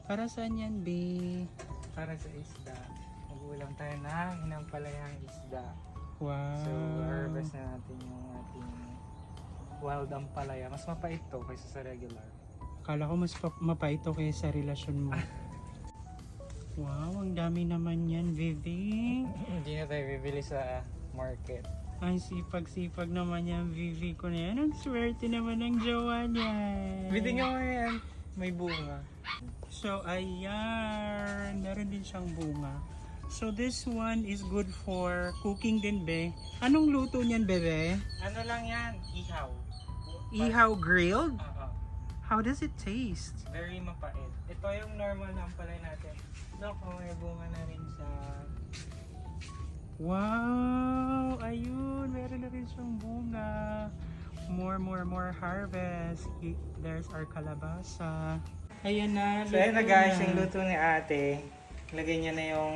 Para saan yan, B? Para sa isda. Magulang tayo na hinampalayang isda. Wow. So, harvest na natin yung ating wild ampalaya. Mas mapait to kaysa sa regular. Kala ko mas mapait to kaysa sa relasyon mo. Wow, ang dami naman yan, Vivi. Hindi na tayo bibili sa market. Ang sipag-sipag naman yan, Vivi ko na yan. Ang swerte naman ng jowa niya. Bitingnan mo yan. May bunga. So, ayan. Meron din siyang bunga. So, this one is good for cooking din, be. Anong luto niyan, bebe? Ano lang yan? Ihaw. Ihaw grilled? Oo. How does it taste? Very mapait. Ito yung normal na ampalaya natin. Look, may bunga na rin siya. Wow! Ayun, meron na rin siyang bunga. More harvest. There's our kalabasa. Ayan na. So ayun na guys, na. yung luto ni ate. Lagay niya na yung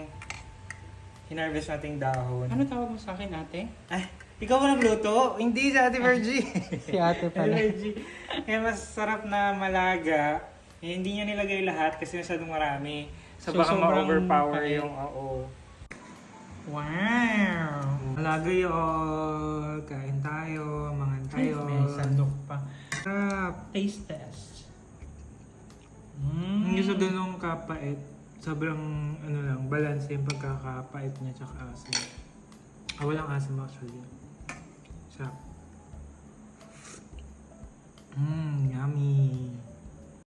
hinarvest nating dahon. Ano tawag mo sa akin, ate? Ay, ikaw ba nagluto? Hindi, si Ate Virgie. Si ate Ate Virgie. Kaya mas sarap na malaga. Eh, hindi niya nilagay lahat kasi masyadong marami. So, So, baka sobrang ma-overpower pait. yung oo. Wow! Malaga yun. Kain tayo, mangan tayo. May sandok pa. Sarap. Taste test. Hindi sa ganun kapait. Sobrang ano lang, balance yung pagkakapait niya tsaka asim. Walang asim actually. Sarap. Yummy.